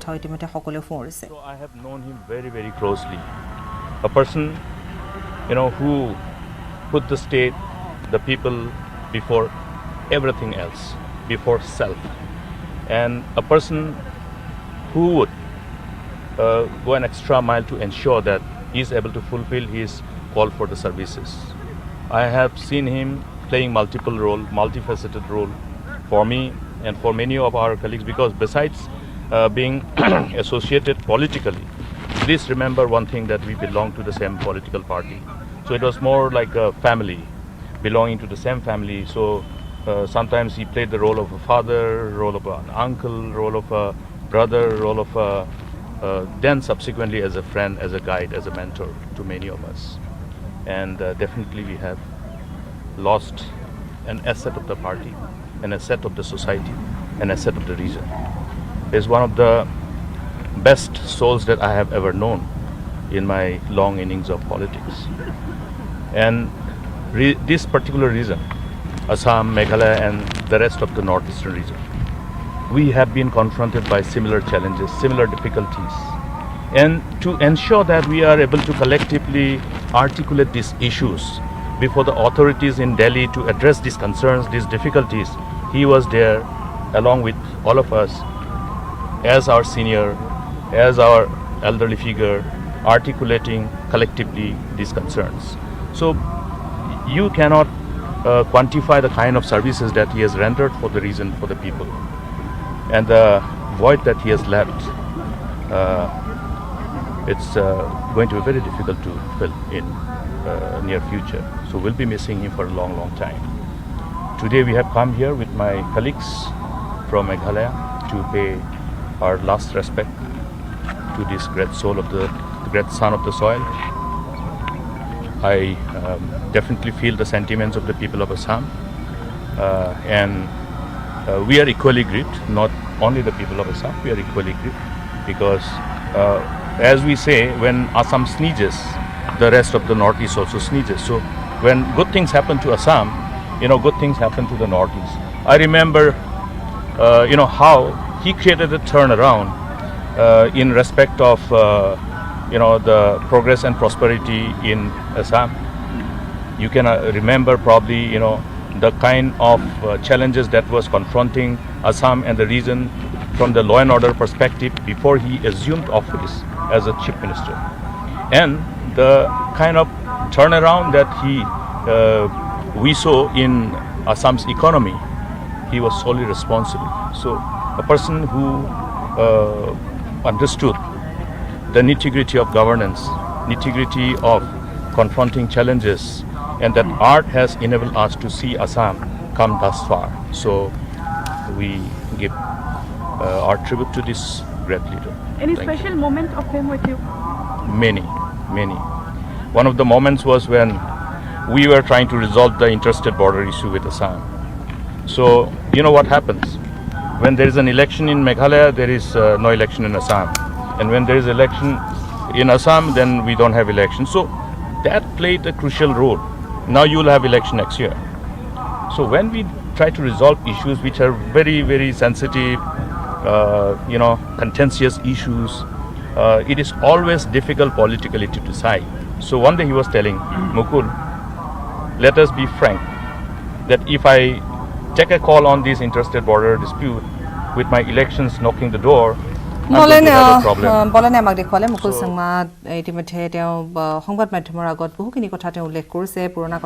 কথা ইতিমধ্যে সকলোৱে ফোঁৰিছে So I have known him very, very closely. A person, who put the state, the people before everything else, before self. And a person who would go an extra mile to ensure that he is able to fulfill his call for the services. I have seen him playing multiple role, multifaceted role for me and for many of our colleagues, because besides being associated politically, please remember one thing, that we belong to the same political party. So it was more like a family, belonging to the same family. So sometimes he played the role of a father, role of an uncle, role of a brother, role of a then subsequently as a friend, as a guide, as a mentor to many of us. And definitely we have lost an asset of the party, an asset of the society, an asset of the region. He's one of the best souls that I have ever known in my long innings of politics. And this particular region, Assam, Meghalaya and the rest of the northeastern region, we have been confronted by similar challenges, similar difficulties. And to ensure that we are able to collectively articulate these issues before the authorities in Delhi to address these concerns, these difficulties, he was there along with all of us as our senior, as our elderly figure, articulating collectively these concerns. So you cannot quantify the kind of services that he has rendered for the region, for the people. And the void that he has left, it's going to be very difficult to fill in near future. So we'll be missing him for a long, long time. Today we have come here with my colleagues from Meghalaya to pay our last respect to this great soul of the great son of the soil. I definitely feel the sentiments of the people of Assam, and we are equally grieved. Not only the people of Assam, we are equally grieved, because as we say, when Assam sneezes, the rest of the Northeast also sneezes. So when good things happen to Assam, good things happen to the Northeast. I remember, how he created a turnaround in respect of, the progress and prosperity in Assam. You can remember probably, the kind of challenges that was confronting Assam and the region from the law and order perspective before he assumed office as a chief minister. And the kind of turnaround that we saw in Assam's economy, he was solely responsible. So a person who understood the nitty-gritty of governance, nitty-gritty of confronting challenges, and that art has enabled us to see Assam come thus far. So we give our tribute to this great leader. Any special moment of him with you? Many. One of the moments was when we were trying to resolve the interstate border issue with Assam. So, what happens? When there is an election in Meghalaya, there is no election in Assam. And when there is election in Assam, then we don't have election. So that played a crucial role. Now you will have election next year. So when we try to resolve issues which are very, very sensitive, contentious issues, it is always difficult politically to decide. So one day he was telling, Mukul, let us be frank, that if I take a call on this interstate border dispute with my elections knocking the door, বলেনে আমাক দেখুৱালে মুকুল চাংমা ইতিমধ্যে তেওঁ সংবাদ মাধ্যমৰ আগত বহুখিনি কথা তেওঁ উল্লেখ কৰিছে পুৰণা